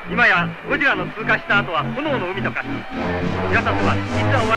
今やゴジラの通過した後は炎の海と化し、皆さんとは実は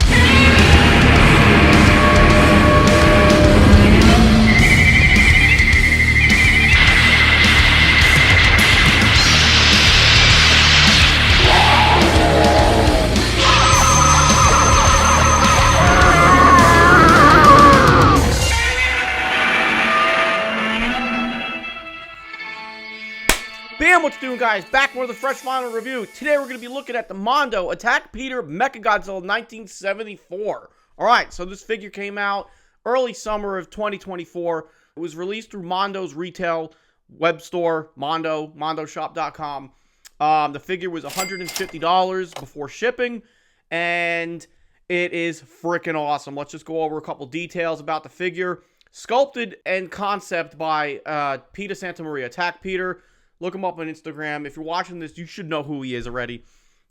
Bam, what's doing, guys? Back with a fresh final review. Today we're going to be looking at the Mondo Attack Peter MechaGodzilla 1974. Alright, so this figure came out early summer of 2024. It was released through Mondo's retail web store, Mondo, mondoshop.com. The figure was $150 before shipping, and it is freaking awesome. Let's just go over a couple details about the figure. Sculpted and concept by Peter Santamaria, Attack Peter. Look him up on Instagram. If you're watching this, you should know who he is already.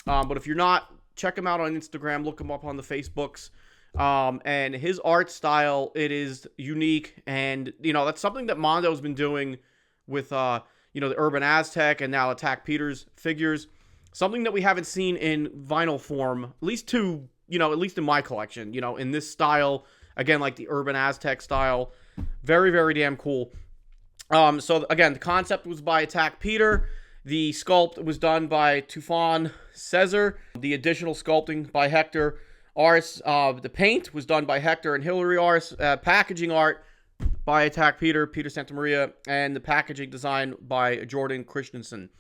But if you're not, check him out on Instagram. Look him up on the Facebooks. And his art style, it is unique. And, you know, that's something that Mondo's been doing with, you know, the Urban Aztec and now Attack Peter's figures. Something that we haven't seen in vinyl form, at least at least in my collection, you know, in this style. Again, like the Urban Aztec style. Very, very damn cool. So again, the concept was by Attack Peter. The sculpt was done by Tufan Cesar. The additional sculpting by Hector Ars. The paint was done by Hector and Hilary Ars. Packaging art by Attack Peter, Peter Santamaria, and the packaging design by Jordan Christensen.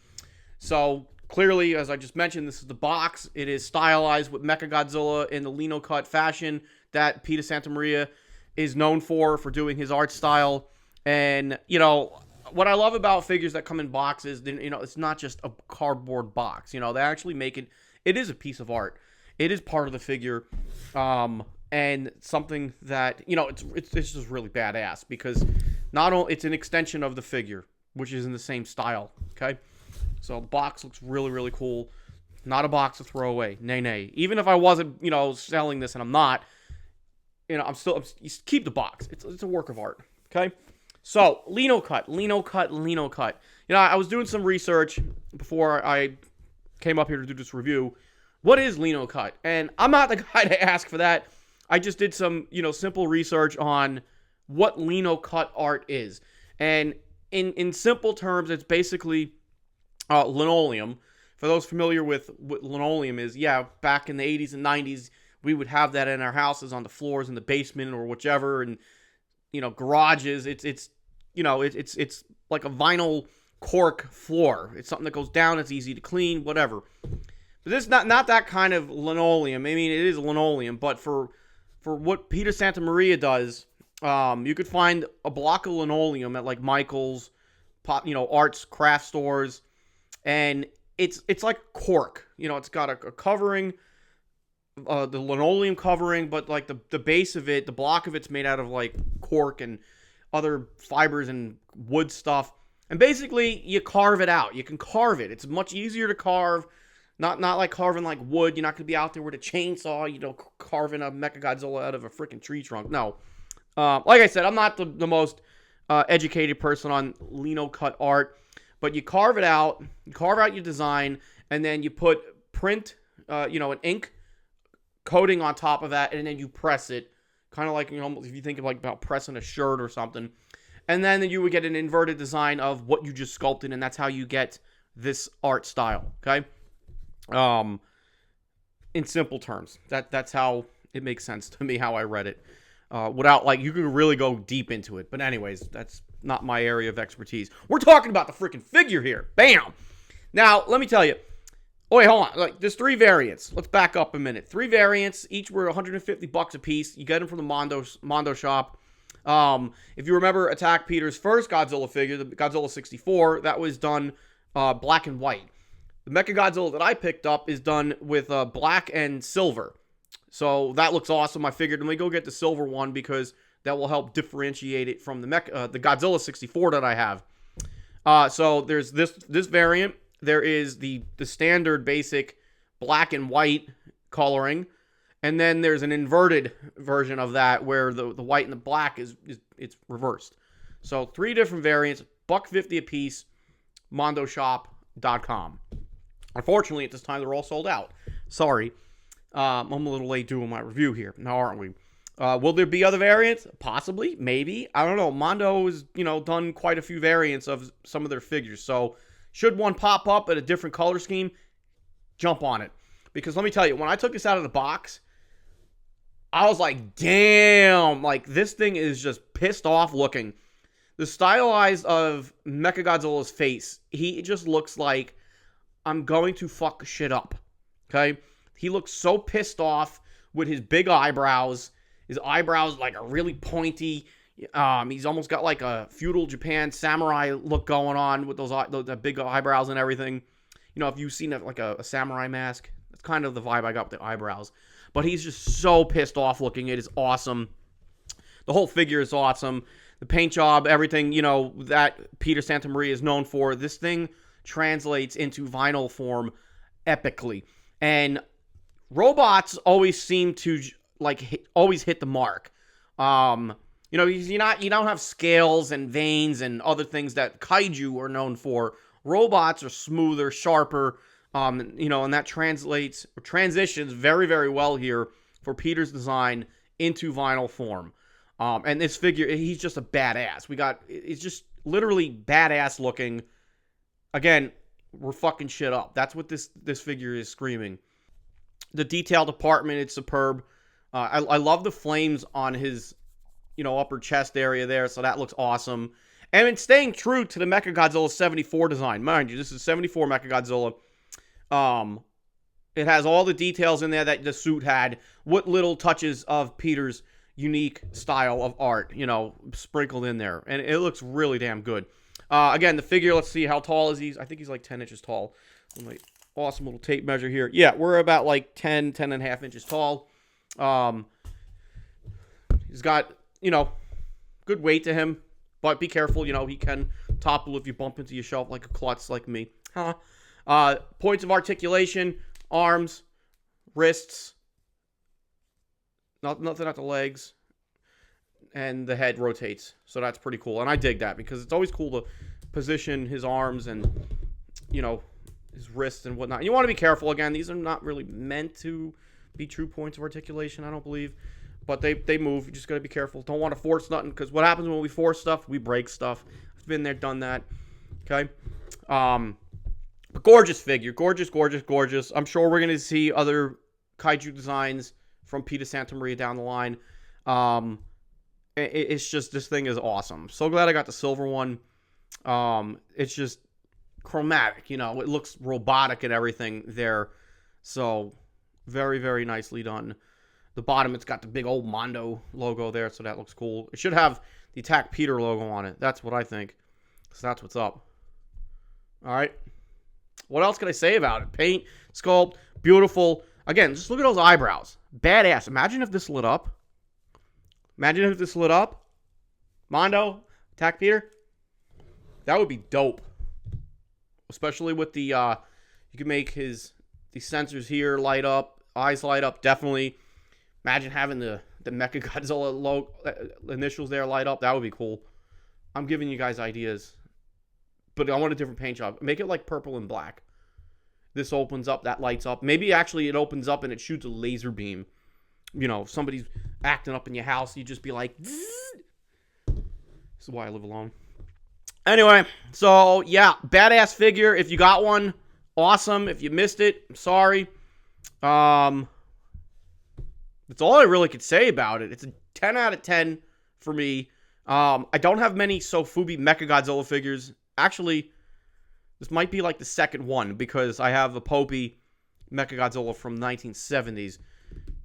So clearly, as I just mentioned, this is the box. It is stylized with MechaGodzilla in the Linocut fashion that Peter Santamaria is known for doing his art style. And, you know, what I love about figures that come in boxes, you know, it's not just a cardboard box. You know, they actually make it is a piece of art. It is part of the figure. And something that, you know, it's just really badass because not only it's an extension of the figure, which is in the same style. Okay. So the box looks really, really cool. Not a box to throw away. Nay. Even if I wasn't, you know, selling this and I'm not, you know, you keep the box. It's a work of art. Okay. So, Linocut. You know, I was doing some research before I came up here to do this review. What is Linocut? And I'm not the guy to ask for that. I just did some, you know, simple research on what Linocut art is. And in simple terms, it's basically linoleum. For those familiar with what linoleum is, yeah, back in the 80s and 90s, we would have that in our houses on the floors in the basement or whichever, and you know, garages. It's you know, it's like a vinyl cork floor. It's something that goes down. It's easy to clean, whatever. But this is not that kind of linoleum. I mean, it is linoleum, but for what Peter Santamaria does, you could find a block of linoleum at like Michael's, arts craft stores, and it's like cork. You know, it's got a covering. The linoleum covering, but like the base of it, the block of it's made out of like cork and other fibers and wood stuff. And basically, you carve it out. You can carve it. It's much easier to carve. Not like carving like wood. You're not going to be out there with a chainsaw, you know, carving a MechaGodzilla out of a freaking tree trunk. No. Like I said, I'm not the most educated person on Linocut art, but you carve it out, you carve out your design, and then you put print, an ink coating on top of that, and then you press it, kind of like, you know, if you think of like about pressing a shirt or something, and then you would get an inverted design of what you just sculpted, and that's how you get this art style. Okay, in simple terms, that's how it makes sense to me, how I read it, without like, you can really go deep into it, but anyways, that's not my area of expertise. We're talking about the freaking figure here. Bam. Now let me tell you. Oh, wait, hold on. Like, there's 3 variants. Let's back up a minute. 3 variants. Each were $150 a piece. You get them from the Mondo shop. If you remember Attack Peter's first Godzilla figure, the Godzilla 64, that was done black and white. The MechaGodzilla that I picked up is done with black and silver. So that looks awesome. I figured, let me go get the silver one because that will help differentiate it from the Godzilla 64 that I have. So there's this variant. There is the standard basic black and white coloring, and then there's an inverted version of that where the white and the black it's reversed. So 3 different variants, $150 a piece, mondoshop.com. Unfortunately, at this time, they're all sold out. Sorry. I'm a little late doing my review here. Now, aren't we? Will there be other variants? Possibly. Maybe. I don't know. Mondo has, done quite a few variants of some of their figures. So, should one pop up at a different color scheme, jump on it. Because let me tell you, when I took this out of the box, I was like, damn. Like, this thing is just pissed off looking. The stylized of MechaGodzilla's face, he just looks like I'm going to fuck shit up. Okay? He looks so pissed off with his big eyebrows. His eyebrows like are really pointy. He's almost got like a feudal Japan samurai look going on with those big eyebrows and everything. If you've seen like a samurai mask, that's kind of the vibe I got with the eyebrows. But he's just so pissed off looking. It is awesome. The whole figure is awesome. The paint job, everything, that Peter Santamaria is known for. This thing translates into vinyl form epically. And robots always seem to always hit the mark. You don't have scales and veins and other things that kaiju are known for. Robots are smoother, sharper, and that transitions very, very well here for Peter's design into vinyl form. And this figure, he's just a badass. It's just literally badass looking. Again, we're fucking shit up. That's what this figure is screaming. The detail department, it's superb. I love the flames on his, upper chest area there, so that looks awesome. And it's staying true to the MechaGodzilla 74 design. Mind you, this is 74 MechaGodzilla. It has all the details in there that the suit had. What little touches of Peter's unique style of art, sprinkled in there. And it looks really damn good. Again, the figure, let's see, how tall is he? I think he's like 10 inches tall. Awesome little tape measure here. Yeah, we're about like 10 and a half inches tall. He's got, good weight to him. But be careful, he can topple if you bump into your shelf like a klutz like me. Points of articulation, arms, wrists, nothing at the legs, and the head rotates. So that's pretty cool. And I dig that because it's always cool to position his arms and, his wrists and whatnot. You want to be careful. Again, these are not really meant to be true points of articulation, I don't believe. But they move. You just got to be careful. Don't want to force nothing, because what happens when we force stuff? We break stuff. I've been there, done that. Okay? But gorgeous figure. Gorgeous, gorgeous, gorgeous. I'm sure we're going to see other kaiju designs from Peter Santamaria down the line. It's just, this thing is awesome. So glad I got the silver one. It's just chromatic, it looks robotic and everything there. So, very, very nicely done. The bottom, it's got the big old Mondo logo there, so that looks cool. It should have the Attack Peter logo on it. That's what I think. So that's what's up. All right. What else can I say about it? Paint, sculpt, beautiful. Again, just look at those eyebrows. Badass. Imagine if this lit up. Imagine if this lit up. Mondo, Attack Peter. That would be dope. Especially with the, you can make the sensors here light up. Eyes light up, definitely. Imagine having the MechaGodzilla initials there light up. That would be cool. I'm giving you guys ideas. But I want a different paint job. Make it like purple and black. This opens up, that lights up. Maybe actually it opens up and it shoots a laser beam. If somebody's acting up in your house, you just be like, zzz. This is why I live alone. Anyway, so yeah, badass figure. If you got one, awesome. If you missed it, I'm sorry. That's all I really could say about it. It's a 10 out of 10 for me. I don't have many Sofubi MechaGodzilla figures. Actually, this might be like the second one, because I have a Popey MechaGodzilla from 1970s.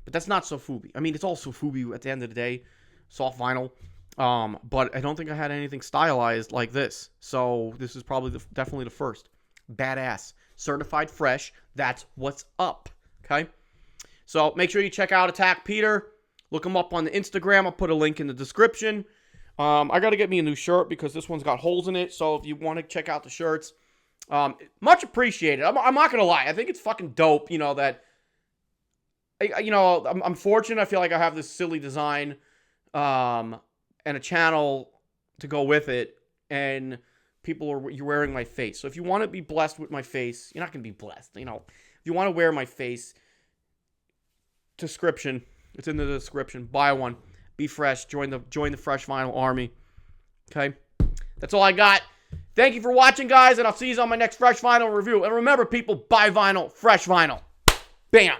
But that's not Sofubi. I mean, it's all Sofubi at the end of the day. Soft vinyl. But I don't think I had anything stylized like this. So this is probably definitely the first. Badass. Certified fresh. That's what's up. Okay? So make sure you check out Attack Peter. Look him up on the Instagram. I'll put a link in the description. I got to get me a new shirt because this one's got holes in it. So if you want to check out the shirts, much appreciated. I'm not going to lie. I think it's fucking dope, that, I'm fortunate. I feel like I have this silly design and a channel to go with it. And you're wearing my face. So if you want to be blessed with my face, you're not going to be blessed. You know, if you want to wear my face, description, it's in the description. Buy one. Be fresh. Join the Fresh Vinyl Army. Okay? That's all I got. Thank you for watching, guys, and I'll see you on my next Fresh Vinyl review. And remember, people, buy vinyl, fresh vinyl. Bam!